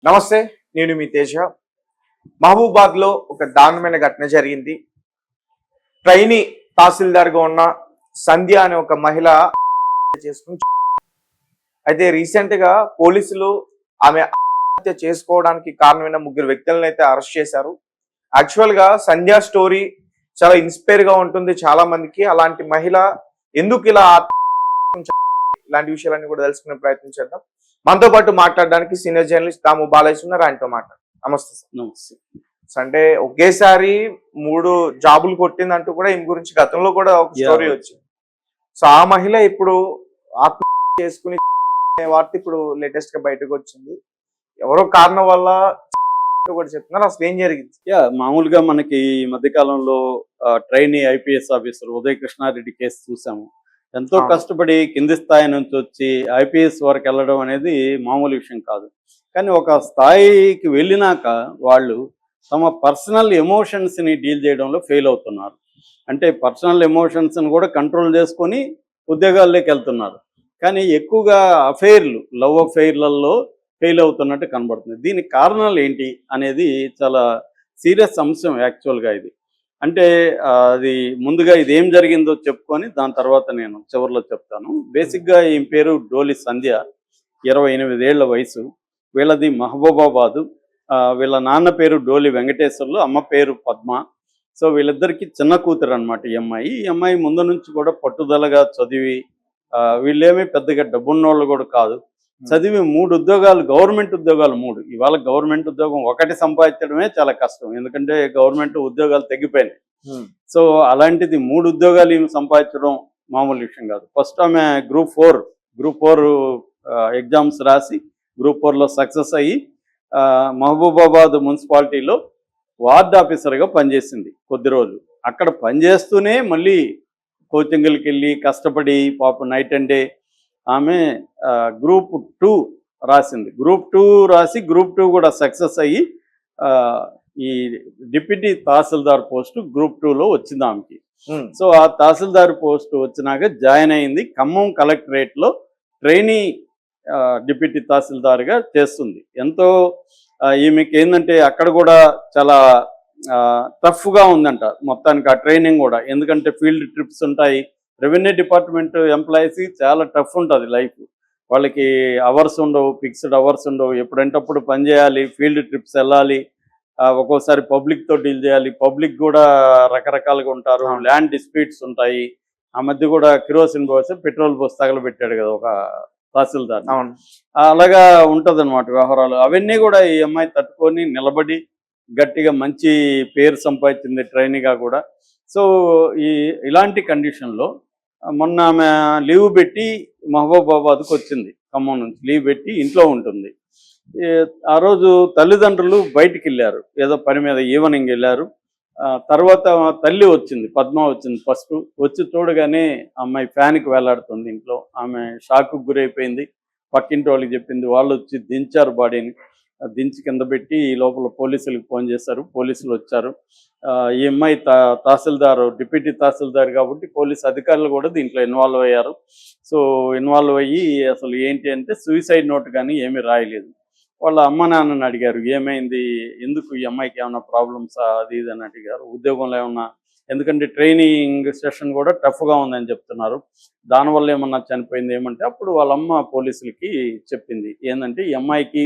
నమస్తే, నేను మీ తేజ. మహబూబాబాద్లో ఒక దారుణమైన ఘటన జరిగింది. ట్రైనీ తహసీల్దార్గా ఉన్న సంధ్య అనే ఒక మహిళ చేసుకుని అయితే రీసెంట్గా పోలీసులు ఆమె ఆత్మహత్య చేసుకోవడానికి కారణమైన ముగ్గురు వ్యక్తులను అయితే అరెస్ట్ చేశారు. యాక్చువల్గా సంధ్య స్టోరీ చాలా ఇన్స్పైర్గా ఉంటుంది చాలా మందికి. అలాంటి మహిళ ఎందుకు ఇలా ఇలాంటి విషయాలన్నీ కూడా తెలుసుకునే ప్రయత్నం చేద్దాం. మనతో పాటు మాట్లాడడానికి సీనియర్ జర్నలిస్ట్ తాము బాలయ్య ఉన్నారు, ఆయనతో మాట్లాడు. నమస్తే సార్. నమస్తే. అంటే ఒకేసారి 3 జాబులు కొట్టిందంటూ కూడా ఈమె గురించి గతంలో కూడా ఒక స్టోరీ వచ్చింది. సో ఆ మహిళ ఇప్పుడు ఆత్మహత్య చేసుకుని వార్త ఇప్పుడు లేటెస్ట్ గా బయటకు వచ్చింది. ఎవరో కారణం వల్ల కూడా చెప్తున్నారు. అసలు ఏం జరిగింది? మామూలుగా మనకి ఈ మధ్య కాలంలో trainee IPS officer Uday Krishna Reddy case చూసాము. ఎంతో కష్టపడి కింది స్థాయి నుంచి వచ్చి ఐపీఎస్ వరకు వెళ్ళడం అనేది మామూలు విషయం కాదు. కానీ ఒక స్థాయికి వెళ్ళినాక వాళ్ళు తమ పర్సనల్ ఎమోషన్స్ని డీల్ చేయడంలో ఫెయిల్ అవుతున్నారు. అంటే పర్సనల్ ఎమోషన్స్ని కూడా కంట్రోల్ చేసుకొని ఉద్యోగాల్లోకి వెళ్తున్నారు. కానీ ఎక్కువగా అఫైర్లు, లవ్ అఫైర్లలో ఫెయిల్ అవుతున్నట్టు కనబడుతుంది. దీనికి కారణాలు ఏంటి అనేది చాలా సీరియస్ అంశం యాక్చువల్గా ఇది. అంటే అది ముందుగా ఇది ఏం జరిగిందో చెప్పుకొని దాని తర్వాత నేను చివరిలో చెప్తాను. బేసిక్గా ఈ పేరు డోలి సంధ్య, 28 ఏళ్ల వయసు. వీళ్ళది మహబూబాబాదు. వీళ్ళ నాన్న పేరు డోలి వెంకటేశ్వర్లు, అమ్మ పేరు పద్మ. సో వీళ్ళిద్దరికీ చిన్న కూతురు అనమాట ఈ అమ్మాయి. ఈ అమ్మాయి ముందు నుంచి కూడా పట్టుదలగా చదివి, వీళ్ళేమీ పెద్దగా డబ్బున్నోళ్ళు కూడా కాదు. చదివి 3 ఉద్యోగాలు, గవర్నమెంట్ ఉద్యోగాలు 3. ఇవాళ గవర్నమెంట్ ఉద్యోగం ఒకటి సంపాదించడమే చాలా కష్టం, ఎందుకంటే గవర్నమెంట్ ఉద్యోగాలు తగ్గిపోయినాయి. సో అలాంటిది 3 ఉద్యోగాలు ఈమె సంపాదించడం మామూలు విషయం కాదు. ఫస్ట్ ఆమె గ్రూప్ 4 ఎగ్జామ్స్ రాసి గ్రూప్ 4లో సక్సెస్ అయ్యి మహబూబాబాద్ మున్సిపాలిటీలో వార్డ్ ఆఫీసర్గా పనిచేసింది కొద్ది రోజులు. అక్కడ పనిచేస్తూనే మళ్ళీ కోచింగ్లకి వెళ్ళి కష్టపడి పాపం నైట్ అండ్ డే ఆమె గ్రూప్ 2 రాసింది. గ్రూప్ 2 రాసి గ్రూప్ 2 కూడా సక్సెస్ అయ్యి ఈ డిప్యూటీ తహసీల్దార్ పోస్టు గ్రూప్ 2లో వచ్చింది ఆమెకి. సో ఆ తహసీల్దార్ పోస్టు వచ్చినాక జాయిన్ అయింది. ఖమ్మం కలెక్టరేట్లో ట్రైనీ డిప్యూటీ తహసీల్దార్గా చేస్తుంది. ఎంతో ఈమెకి ఏంటంటే అక్కడ కూడా చాలా టఫ్గా ఉందంట మొత్తానికి ఆ ట్రైనింగ్ కూడా. ఎందుకంటే ఫీల్డ్ ట్రిప్స్ ఉంటాయి. రెవెన్యూ డిపార్ట్మెంట్ ఎంప్లాయీస్కి చాలా టఫ్ ఉంటుంది లైఫ్. వాళ్ళకి అవర్స్ ఉండవు, ఫిక్స్డ్ అవర్స్ ఉండవు. ఎప్పుడంటప్పుడు పని చేయాలి, ఫీల్డ్ ట్రిప్స్ వెళ్ళాలి, ఒక్కోసారి పబ్లిక్తో డీల్ చేయాలి. పబ్లిక్ కూడా రకరకాలుగా ఉంటారు, ల్యాండ్ డిస్ప్యూట్స్ ఉంటాయి. ఆ మధ్య కూడా కిరోసిన్ పోసి పెట్రోల్ పోసి తగలబెట్టాడు కదా ఒక తహసీల్దార్. అలాగా ఉంటుంది అనమాట వ్యవహారాలు. అవన్నీ కూడా ఈ అమ్మాయి తట్టుకొని నిలబడి గట్టిగా మంచి పేరు సంపాదించింది ట్రైనీగా కూడా. సో ఇలాంటి కండిషన్లో మొన్న ఆమె లీవ్ పెట్టి మహబూబాబాద్కు వచ్చింది. ఖమ్మం నుంచి లీవ్ పెట్టి ఇంట్లో ఉంటుంది. ఆ రోజు తల్లిదండ్రులు బయటికి వెళ్ళారు, ఏదో పని మీద ఈవినింగ్ వెళ్ళారు. తర్వాత తల్లి వచ్చింది, పద్మ వచ్చింది. ఫస్ట్ వచ్చి చూడగానే అమ్మాయి ఫ్యాన్కి వేలాడుతుంది ఇంట్లో. ఆమె షాక్కు గురైపోయింది. పక్కింటి వాళ్ళకి చెప్పింది. వాళ్ళు వచ్చి దించారు బాడీని. దించి కింద పెట్టి ఈ లోపల పోలీసులకు ఫోన్ చేశారు. పోలీసులు వచ్చారు. ఈ అమ్మాయి తహసీల్దారు, డిప్యూటీ తహసీల్దార్ కాబట్టి పోలీస్ అధికారులు కూడా దీంట్లో ఇన్వాల్వ్ అయ్యారు. సో ఇన్వాల్వ్ అయ్యి అసలు ఏంటి అంటే సూసైడ్ నోట్ కానీ ఏమీ రాయలేదు. వాళ్ళ అమ్మ నాన్నని అడిగారు, ఏమైంది, ఎందుకు ఈ అమ్మాయికి ఏమైనా ప్రాబ్లమ్సా అది ఇది అని అడిగారు. ఉద్యోగంలో ఏమన్నా, ఎందుకంటే ట్రైనింగ్ సెషన్ కూడా టఫ్గా ఉందని చెప్తున్నారు, దానివల్ల ఏమన్నా చనిపోయింది ఏమంటే అప్పుడు వాళ్ళమ్మ పోలీసులకి చెప్పింది ఏంటంటే ఈ అమ్మాయికి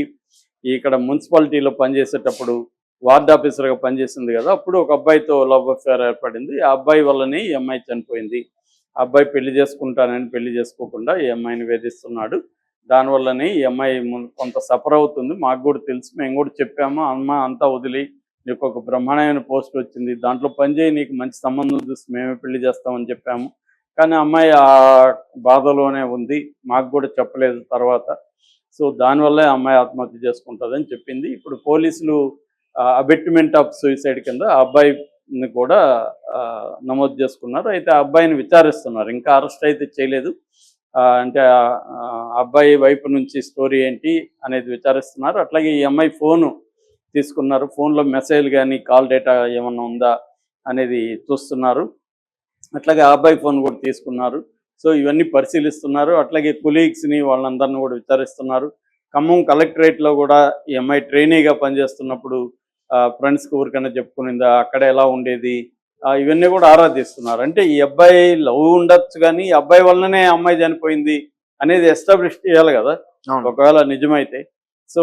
ఇక్కడ మున్సిపాలిటీలో పనిచేసేటప్పుడు వార్డ్ ఆఫీసర్గా పనిచేసింది కదా, అప్పుడు ఒక అబ్బాయితో లవ్ అఫేర్ ఏర్పడింది. ఆ అబ్బాయి వల్లనే ఈ అమ్మాయి చనిపోయింది. ఆ అబ్బాయి పెళ్లి చేసుకుంటానని పెళ్లి చేసుకోకుండా ఈ అమ్మాయిని వేధిస్తున్నాడు. దానివల్లనే ఈ అమ్మాయి కొంత సఫర్ అవుతుంది. మాకు కూడా తెలుసు, మేము కూడా చెప్పాము. అమ్మ అంతా వదిలి నీకు ఒక బ్రహ్మాండమైన పోస్ట్ వచ్చింది, దాంట్లో పనిచేయి, నీకు మంచి సంబంధం చూసి మేమే పెళ్లి చేస్తామని చెప్పాము. కానీ అమ్మాయి ఆ బాధలోనే ఉంది, మాకు కూడా చెప్పలేదు తర్వాత. సో దానివల్లే అమ్మాయి ఆత్మహత్య చేసుకుంటుందని చెప్పింది. ఇప్పుడు పోలీసులు అబెట్మెంట్ ఆఫ్ సూసైడ్ కింద ఆ అబ్బాయిని కూడా నమోదు చేసుకున్నారు. అయితే ఆ అబ్బాయిని విచారిస్తున్నారు, ఇంకా అరెస్ట్ అయితే చేయలేదు. అంటే అబ్బాయి వైపు నుంచి స్టోరీ ఏంటి అనేది విచారిస్తున్నారు. అట్లాగే ఈ అమ్మాయి ఫోను తీసుకున్నారు. ఫోన్లో మెసేజ్ కానీ కాల్ డేటా ఏమన్నా ఉందా అనేది చూస్తున్నారు. అట్లాగే ఆ అబ్బాయి ఫోన్ కూడా తీసుకున్నారు. సో ఇవన్నీ పరిశీలిస్తున్నారు. అట్లాగే కొలీగ్స్ని వాళ్ళందరినీ కూడా విచారిస్తున్నారు. ఖమ్మం కలెక్టరేట్లో కూడా ఈ అమ్మాయి ట్రైనీగా పనిచేస్తున్నప్పుడు ఫ్రెండ్స్కి ఊరికన్నా చెప్పుకునిందా, అక్కడ ఎలా ఉండేది, ఇవన్నీ కూడా ఆరాధిస్తున్నారు. అంటే ఈ అబ్బాయి లవ్ ఉండొచ్చు కానీ ఈ అబ్బాయి వల్లనే అమ్మాయి చనిపోయింది అనేది ఎస్టాబ్లిష్ చేయాలి కదా, ఒకవేళ నిజమైతే. సో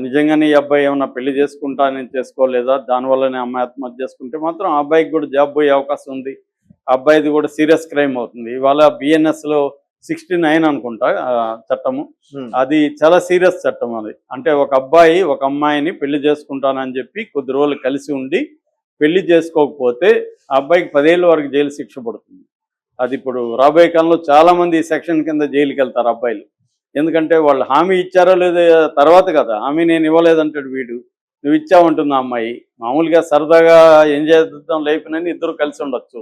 నిజంగానే ఈ అబ్బాయి ఏమన్నా పెళ్లి చేసుకుంటానని చేసుకోలేదా, దానివల్లనే అమ్మాయి ఆత్మహత్య చేసుకుంటే మాత్రం ఆ అబ్బాయికి కూడా జాబ్ పోయే అవకాశం ఉంది. ఆ అబ్బాయిది కూడా సీరియస్ క్రైమ్ అవుతుంది. ఇవాళ బిఎన్ఎస్లో 69 అనుకుంటా చట్టము, అది చాలా సీరియస్ చట్టం అది. అంటే ఒక అబ్బాయి ఒక అమ్మాయిని పెళ్లి చేసుకుంటానని చెప్పి కొద్ది రోజులు కలిసి ఉండి పెళ్లి చేసుకోకపోతే ఆ అబ్బాయికి 10 ఏళ్ళ వరకు జైలు శిక్ష పడుతుంది. అది ఇప్పుడు రాబోయే కాలంలో చాలా మంది ఈ సెక్షన్ కింద జైలుకి వెళ్తారు అబ్బాయిలు. ఎందుకంటే వాళ్ళు హామీ ఇచ్చారో లేదో తర్వాత కదా, హామీ నేను ఇవ్వలేదంటాడు వీడు, నువ్వు ఇచ్చావంటుంది ఆ అమ్మాయి. మామూలుగా సరదాగా ఎంజాయ్ చేద్దాం లైఫ్నని ఇద్దరు కలిసి ఉండొచ్చు.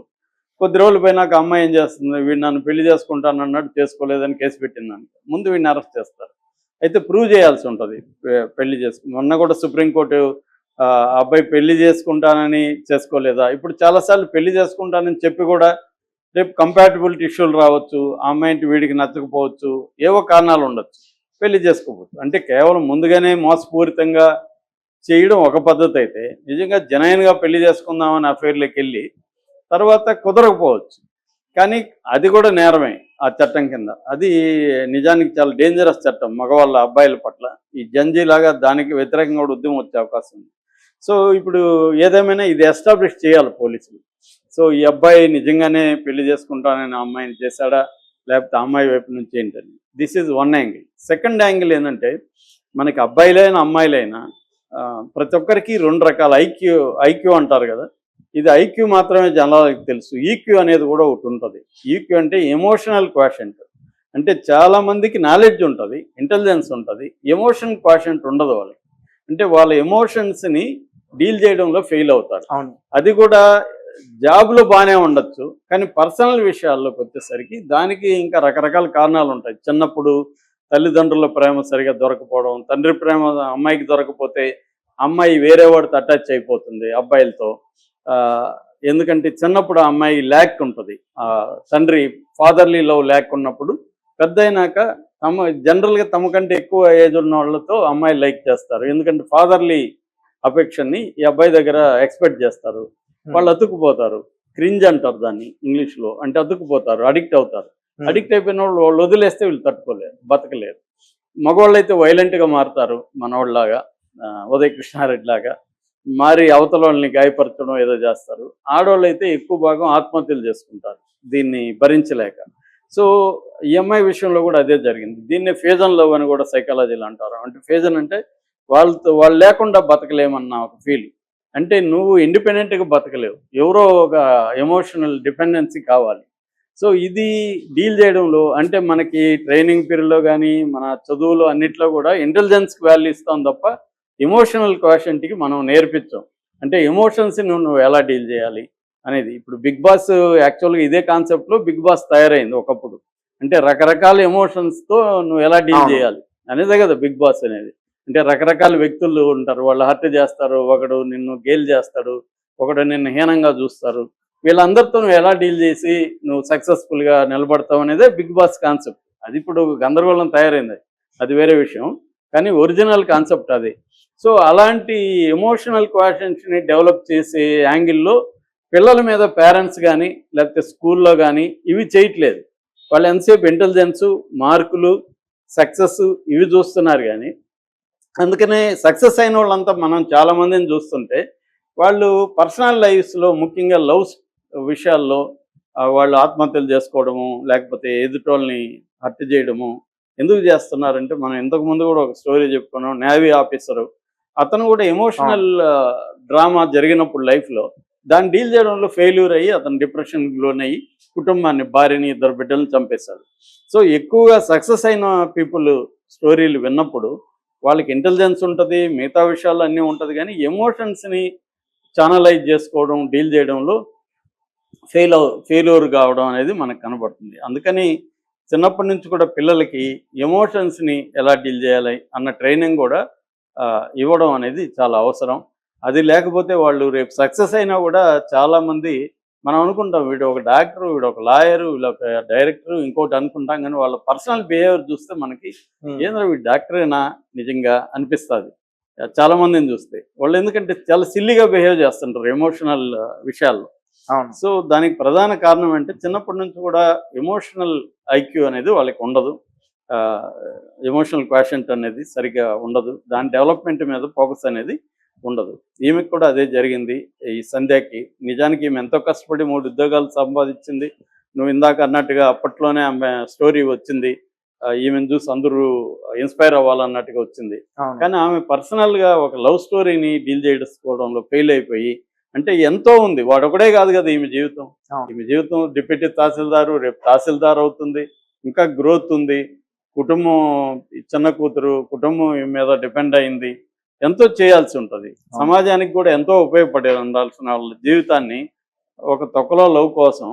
కొద్ది రోజులు పోయినాక అమ్మాయి ఏం చేస్తుంది, వీడు నన్ను పెళ్లి చేసుకుంటాను అన్నాడు, చేసుకోలేదని కేసు పెట్టిందని ముందు వీడిని అరెస్ట్ చేస్తారు. అయితే ప్రూవ్ చేయాల్సి ఉంటుంది పెళ్లి చేసుకుని. మొన్న కూడా సుప్రీంకోర్టు అబ్బాయి పెళ్లి చేసుకుంటానని చేసుకోలేదా, ఇప్పుడు చాలాసార్లు పెళ్లి చేసుకుంటానని చెప్పి కూడా రేపు కంపాటబిలిటీ ఇష్యూలు రావచ్చు, ఆ అమ్మాయింటి వీడికి నచ్చకపోవచ్చు, ఏవో కారణాలు ఉండొచ్చు, పెళ్లి చేసుకోవచ్చు. అంటే కేవలం ముందుగానే మోసపూరితంగా చేయడం ఒక పద్ధతి అయితే, నిజంగా జెన్యూన్గా పెళ్లి చేసుకుందామని అఫైర్లోకి వెళ్ళి తర్వాత కుదరకపోవచ్చు, కానీ అది కూడా నేరమే ఆ చట్టం కింద. అది నిజానికి చాలా డేంజరస్ చట్టం మగవాళ్ళ అబ్బాయిల పట్ల. ఈ జంజీలాగా దానికి వ్యతిరేకంగా కూడా ఉద్యమం వచ్చే అవకాశం ఉంది. సో ఇప్పుడు ఏదేమైనా ఇది ఎస్టాబ్లిష్ చేయాలి పోలీసులు. సో ఈ అబ్బాయి నిజంగానే పెళ్లి చేసుకుంటానని ఆ అమ్మాయిని చేశాడా, లేకపోతే ఆ అమ్మాయి వైపు నుంచి ఏంటని. This is one angle. Second angle ఏంటంటే, మనకి అబ్బాయిలైనా అమ్మాయిలైనా ప్రతి ఒక్కరికి రెండు రకాల ఐక్యూ అంటారు కదా, ఇది ఐక్యూ మాత్రమే జనాలకు తెలుసు. ఈక్యూ అనేది కూడా ఒకటి ఉంటుంది. ఈక్యూ అంటే ఎమోషనల్ క్వాషెంట్. అంటే చాలామందికి నాలెడ్జ్ ఉంటుంది, ఇంటెలిజెన్స్ ఉంటుంది, ఎమోషన్ క్వాషెంట్ ఉండదు వాళ్ళకి. అంటే వాళ్ళ ఎమోషన్స్ని డీల్ చేయడంలో ఫెయిల్ అవుతారు. అది కూడా జాబ్లో బాగానే ఉండొచ్చు, కానీ పర్సనల్ విషయాల్లోకి వచ్చేసరికి దానికి ఇంకా రకరకాల కారణాలు ఉంటాయి. చిన్నప్పుడు తల్లిదండ్రుల ప్రేమ సరిగా దొరకపోవడం, తండ్రి ప్రేమ అమ్మాయికి దొరకపోతే అమ్మాయి వేరే వాడితో అటాచ్ అయిపోతుంది అబ్బాయిలతో. ఎందుకంటే చిన్నప్పుడు ఆ అమ్మాయి ల్యాక్ ఉంటుంది, తండ్రి ఫాదర్లీ లవ్ ల్యాక్ ఉన్నప్పుడు పెద్ద అయినాక జనరల్గా తమ కంటే ఎక్కువ ఏజ్ ఉన్న వాళ్ళతో అమ్మాయి లైక్ చేస్తారు. ఎందుకంటే ఫాదర్లీ అఫెక్షన్ని ఈ అబ్బాయి దగ్గర ఎక్స్పెక్ట్ చేస్తారు. వాళ్ళు అతుక్కుపోతారు. క్రింజ్ అంటారు దాన్ని ఇంగ్లీష్లో. అంటే అతుక్కుపోతారు, అడిక్ట్ అవుతారు. అడిక్ట్ అయిపోయిన వాళ్ళు వదిలేస్తే వీళ్ళు తట్టుకోలేరు, బతకలేరు. మగవాళ్ళు అయితే వైలెంట్గా మారుతారు, మనవాళ్ళలాగా ఉదయ్ కృష్ణారెడ్డి లాగా మారి అవతల వాళ్ళని గాయపరచడం ఏదో చేస్తారు. ఆడవాళ్ళు అయితే ఎక్కువ భాగం ఆత్మహత్యలు చేసుకుంటారు దీన్ని భరించలేక. సో ఈ అమ్మాయి విషయంలో కూడా అదే జరిగింది. దీన్ని ఫేజన్ లవ్ అని కూడా సైకాలజీలో అంటారు. అంటే ఫేజన్ అంటే వాళ్ళు లేకుండా బతకలేమన్న ఒక ఫీలింగ్. అంటే నువ్వు ఇండిపెండెంట్గా బతకలేవు, ఎవరో ఒక ఎమోషనల్ డిపెండెన్సీ కావాలి. సో ఇది డీల్ చేయడంలో అంటే మనకి ట్రైనింగ్ పీరియడ్లో కానీ మన చదువులో అన్నిట్లో కూడా ఇంటెలిజెన్స్కి వాల్యూ ఇస్తాం తప్ప ఎమోషనల్ క్వాషెంట్కి మనం నేర్పించాం. అంటే ఎమోషన్స్ని నువ్వు ఎలా డీల్ చేయాలి అనేది. ఇప్పుడు బిగ్ బాస్ యాక్చువల్గా ఇదే కాన్సెప్ట్లో బిగ్ బాస్ తయారైంది ఒకప్పుడు. అంటే రకరకాల ఎమోషన్స్తో నువ్వు ఎలా డీల్ చేయాలి అనేదే కదా బిగ్ బాస్ అనేది. అంటే రకరకాల వ్యక్తులు ఉంటారు, వాళ్ళు హర్ట్ చేస్తారు, ఒకడు నిన్ను గేల్ చేస్తాడు, ఒకడు నిన్ను హీనంగా చూస్తారు. వీళ్ళందరితో నువ్వు ఎలా డీల్ చేసి నువ్వు సక్సెస్ఫుల్గా నిలబడతావు అనేదే బిగ్ బాస్ కాన్సెప్ట్. అది ఇప్పుడు గందరగోళం తయారైంది, అది వేరే విషయం, కానీ ఒరిజినల్ కాన్సెప్ట్ అది. సో అలాంటి ఎమోషనల్ క్వాషన్స్ని డెవలప్ చేసే యాంగిల్లో పిల్లల మీద పేరెంట్స్ కానీ లేకపోతే స్కూల్లో కానీ ఇవి చేయట్లేదు. వాళ్ళు ఎంతసేపు ఇంటెలిజెన్సు, మార్కులు, సక్సెస్ ఇవి చూస్తున్నారు. కానీ అందుకనే సక్సెస్ అయిన వాళ్ళంతా మనం చాలామందిని చూస్తుంటే వాళ్ళు పర్సనల్ లైఫ్స్లో ముఖ్యంగా లవ్స్ విషయాల్లో వాళ్ళు ఆత్మహత్యలు చేసుకోవడము, లేకపోతే ఎదుటోళ్ళని హత్య చేయడము ఎందుకు చేస్తున్నారంటే, మనం ఇంతకుముందు కూడా ఒక స్టోరీ చెప్పుకున్నాం. నేవీ ఆఫీసరు అతను కూడా ఎమోషనల్ డ్రామా జరిగినప్పుడు లైఫ్లో దాన్ని డీల్ చేయడంలో ఫెయిల్యూర్ అయ్యి అతను డిప్రెషన్కి లోనయ్యి కుటుంబాన్ని, భార్యని, 2 బిడ్డలను చంపేశాడు. సో ఎక్కువగా సక్సెస్ అయిన పీపుల్ స్టోరీలు విన్నప్పుడు వాళ్ళకి ఇంటెలిజెన్స్ ఉంటుంది, మిగతా విషయాలు అన్నీ ఉంటుంది, కానీ ఎమోషన్స్ని ఛానలైజ్ చేసుకోవడం, డీల్ చేయడంలో ఫెయిల్యూర్ కావడం అనేది మనకు కనబడుతుంది. అందుకని చిన్నప్పటి నుంచి కూడా పిల్లలకి ఎమోషన్స్ని ఎలా డీల్ చేయాలి అన్న ట్రైనింగ్ కూడా ఇవ్వడం అనేది చాలా అవసరం. అది లేకపోతే వాళ్ళు రేపు సక్సెస్ అయినా కూడా చాలామంది మనం అనుకుంటాం వీడు ఒక డాక్టర్, వీడు ఒక లాయర్, వీడు ఒక డైరెక్టర్, ఇంకోటి అనుకుంటాం. కానీ వాళ్ళ పర్సనల్ బిహేవియర్ చూస్తే మనకి ఏంద్రా వీడు డాక్టరేనా నిజంగా అనిపిస్తుంది చాలా మందిని చూస్తే. వాళ్ళు ఎందుకంటే చాలా సిల్లీగా బిహేవ్ చేస్తుంటారు ఎమోషనల్ విషయాల్లో. అవును. సో దానికి ప్రధాన కారణం అంటే చిన్నప్పటి నుంచి కూడా ఎమోషనల్ ఐక్యూ అనేది వాళ్ళకి ఉండదు. ఎమోషనల్ క్వాషెంట్ అనేది సరిగ్గా ఉండదు. దాని డెవలప్మెంట్ మీద ఫోకస్ అనేది ఉండదు. ఈమెకు కూడా అదే జరిగింది ఈ సంధ్యకి. నిజానికి ఈమె ఎంతో కష్టపడి 3 ఉద్యోగాలు సంపాదించింది. నువ్వు ఇందాక అన్నట్టుగా అప్పట్లోనే ఆమె స్టోరీ వచ్చింది. ఈమెను చూసి అందరూ ఇన్స్పైర్ అవ్వాలన్నట్టుగా వచ్చింది. అవును. కానీ ఆమె పర్సనల్గా ఒక లవ్ స్టోరీని డీల్ చేసుకోవడంలో ఫెయిల్ అయిపోయి, అంటే ఎంతో ఉంది, వాడొకడే కాదు కదా ఈమె జీవితం. అవును. ఈమె జీవితం డిప్యూటీ తహసీల్దారు, రేపు తహసీల్దార్ అవుతుంది, ఇంకా గ్రోత్ ఉంది, కుటుంబం, చిన్న కూతురు, కుటుంబం ఈమె మీద డిపెండ్ అయింది, ఎంతో చేయాల్సి ఉంటుంది. సమాజానికి కూడా ఎంతో ఉపయోగపడే ఉండాల్సిన వాళ్ళ జీవితాన్ని ఒక తొక్కలో లవ్ కోసం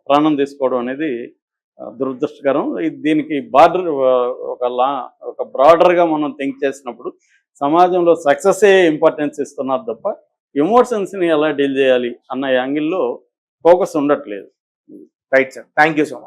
ప్రాణం తీసుకోవడం అనేది దురదృష్టకరం. దీనికి బార్డర్ ఒక బ్రాడర్గా మనం థింక్ చేసినప్పుడు సమాజంలో సక్సెసే ఇంపార్టెన్స్ ఇస్తున్నారు తప్ప ఎమోషన్స్ని ఎలా డీల్ చేయాలి అన్న యాంగిల్లో ఫోకస్ ఉండట్లేదు. Right sir, thank you so much.